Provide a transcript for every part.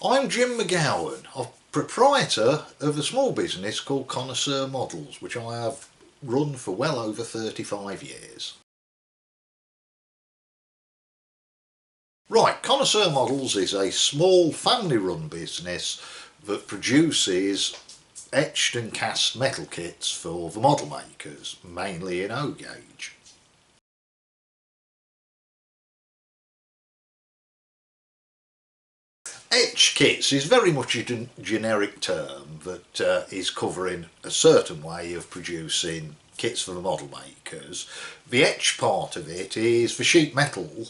I'm Jim McGowan, I'm proprietor of a small business called Connoisseur Models, which I have run for well over 35 years. Right, Connoisseur Models is a small family-run business that produces etched and cast metal kits for the model makers, mainly in O gauge. Etch kits is very much a generic term that is covering a certain way of producing kits for the model makers. The etch part of it is the sheet metal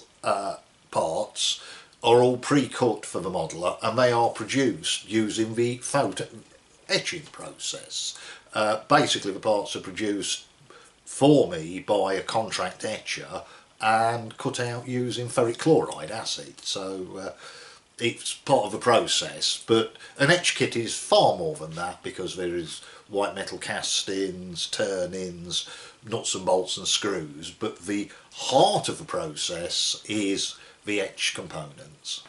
parts are all pre-cut for the modeller and they are produced using the photo etching process. Basically the parts are produced for me by a contract etcher and cut out using ferric chloride acid. So it's part of the process, but an etch kit is far more than that because there is white metal castings, turn-ins, nuts and bolts and screws, but the heart of the process is the etch components.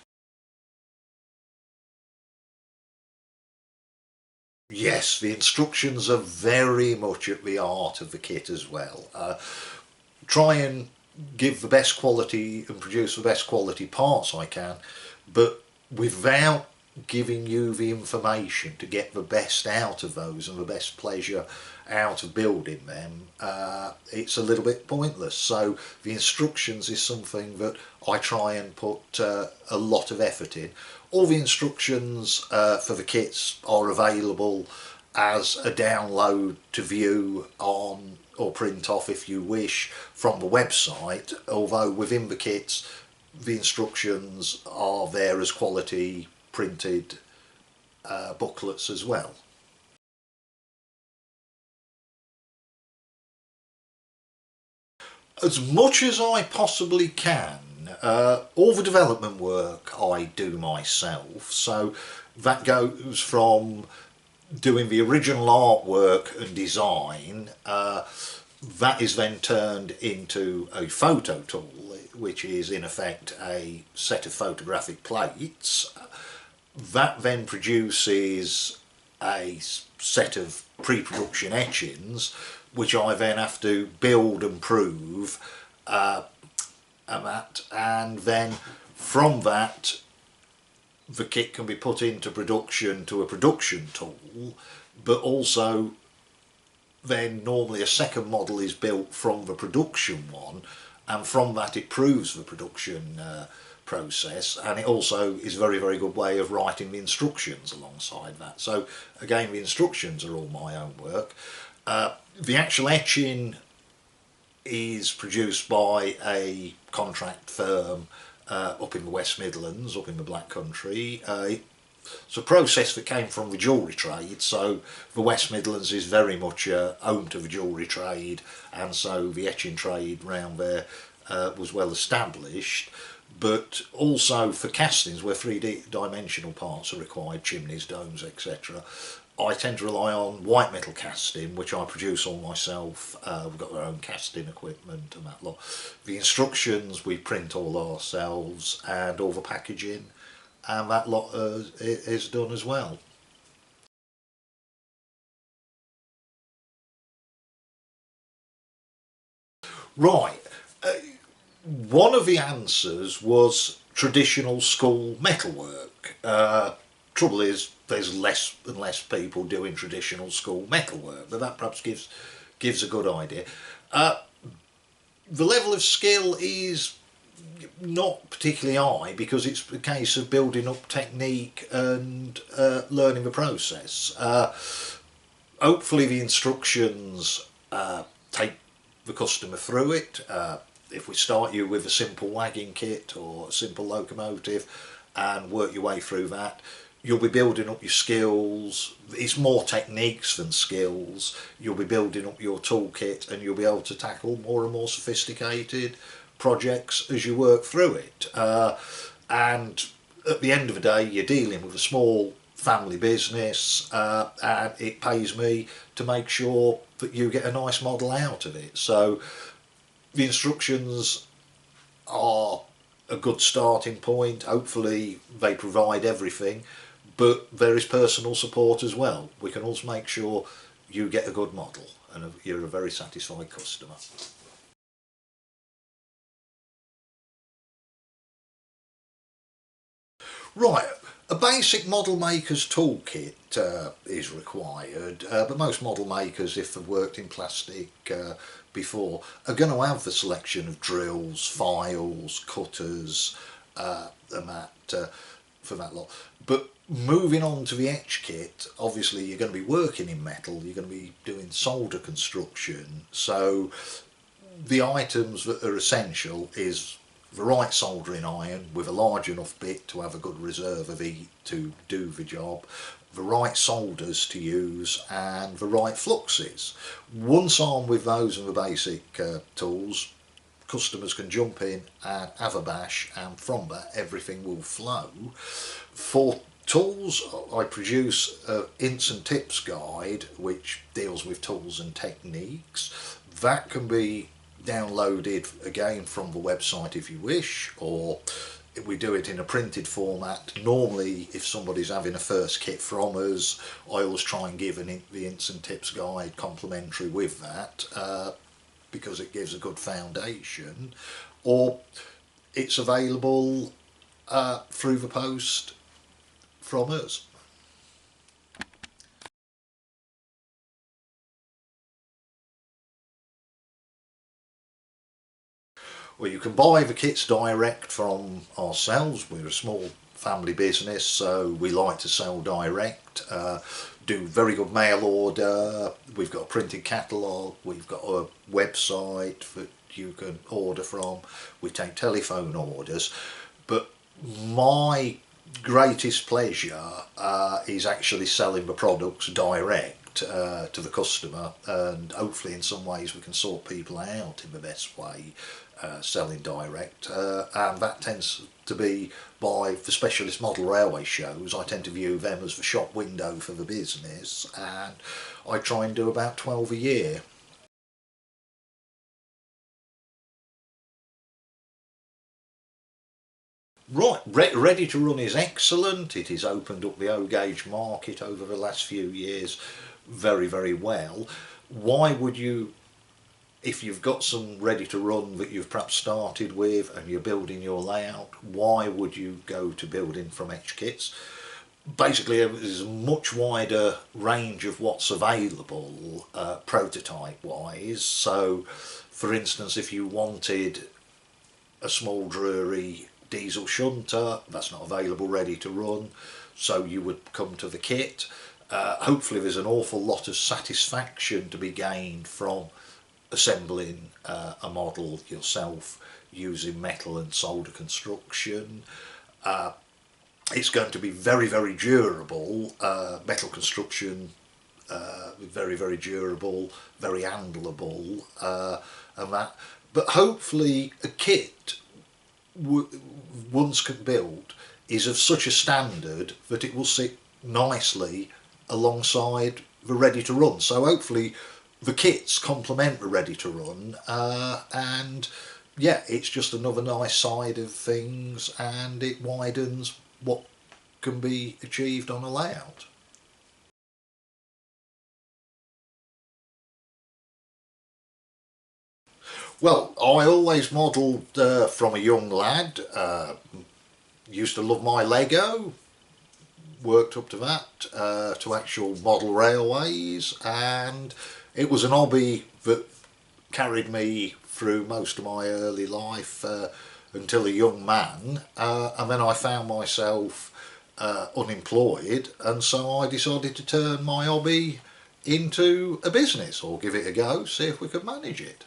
Yes, the instructions are very much at the heart of the kit as well. Try and give the best quality and produce the best quality parts I can, but without giving you the information to get the best out of those and the best pleasure out of building them, it's a little bit pointless. So the instructions is something that I try and put a lot of effort in. All the instructions for the kits are available as a download to view on or print off if you wish from the website, although within the kits the instructions are there as quality printed booklets as well. As much as I possibly can. All the development work I do myself, so that goes from doing the original artwork and design. That is then turned into a photo tool, which is in effect a set of photographic plates. That then produces a set of pre-production etchings, which I then have to build and prove, and then from that the kit can be put into production to a production tool, but also then normally a second model is built from the production one, and from that it proves the production process, and it also is a very good way of writing the instructions alongside that. So again, the instructions are all my own work. The actual etching is produced by a contract firm up in the West Midlands, up in the Black Country. It's a process that came from the jewellery trade, so the West Midlands is very much home to the jewellery trade, and so the etching trade round there was well established. But also for castings where 3D-dimensional parts are required, chimneys, domes, etc., I tend to rely on white metal casting, which I produce all myself. We've got our own casting equipment and that lot. The instructions we print all ourselves, and all the packaging and that lot is done as well. Right, one of the answers was traditional school metalwork. Trouble is there's less and less people doing traditional school metalwork, but that perhaps gives a good idea. The level of skill is not particularly high because it's a case of building up technique and learning the process. Hopefully the instructions take the customer through it. If we start you with a simple wagging kit or a simple locomotive and work your way through that, you'll be building up your skills. It's more techniques than skills. You'll be building up your toolkit and you'll be able to tackle more and more sophisticated projects as you work through it. And at the end of the day, you're dealing with a small family business, and it pays me to make sure that you get a nice model out of it. So the instructions are a good starting point. Hopefully they provide everything, but there is personal support as well. We can also make sure you get a good model and you're a very satisfied customer. Right, a basic model maker's toolkit is required, but most model makers, if they've worked in plastic before, are going to have the selection of drills, files, cutters, and that for that lot. But moving on to the etch kit, obviously you're going to be working in metal, you're going to be doing solder construction, so the items that are essential is the right soldering iron with a large enough bit to have a good reserve of heat to do the job, the right solders to use and the right fluxes. Once armed with those and the basic tools, customers can jump in and have a bash, and from that everything will flow. For tools, I produce an hints and tips guide which deals with tools and techniques. That can be downloaded again from the website if you wish, or if we do it in a printed format. Normally if somebody's having a first kit from us, I always try and give the hints and tips guide complimentary with that, because it gives a good foundation, or it's available through the post from us. Well, you can buy the kits direct from ourselves. We're a small family business, so we like to sell direct, do very good mail order. We've got a printed catalogue, we've got a website that you can order from, we take telephone orders, but my greatest pleasure is actually selling the products direct to the customer, and hopefully in some ways we can sort people out in the best way selling direct, and that tends to be by the specialist model railway shows. I tend to view them as the shop window for the business, and I try and do about 12 a year. Right, ready to run is excellent. It has opened up the O-gauge market over the last few years very, very well. Why would you, if you've got some ready to run that you've perhaps started with and you're building your layout, why would you go to building from etch kits? Basically there's a much wider range of what's available prototype wise. So for instance, if you wanted a small Drury diesel shunter, that's not available ready to run, so you would come to the kit. Hopefully there's an awful lot of satisfaction to be gained from assembling a model yourself using metal and solder construction. It's going to be very, very durable. Metal construction, very, very durable, very handleable, and that. But hopefully a kit once can build is of such a standard that it will sit nicely alongside the ready to run. So hopefully the kits complement the ready to run, and yeah, it's just another nice side of things, and it widens what can be achieved on a layout. Well, I always modelled from a young lad. Used to love my Lego, worked up to that, to actual model railways, and it was an hobby that carried me through most of my early life until a young man, and then I found myself unemployed, and so I decided to turn my hobby into a business, or give it a go, see if we could manage it.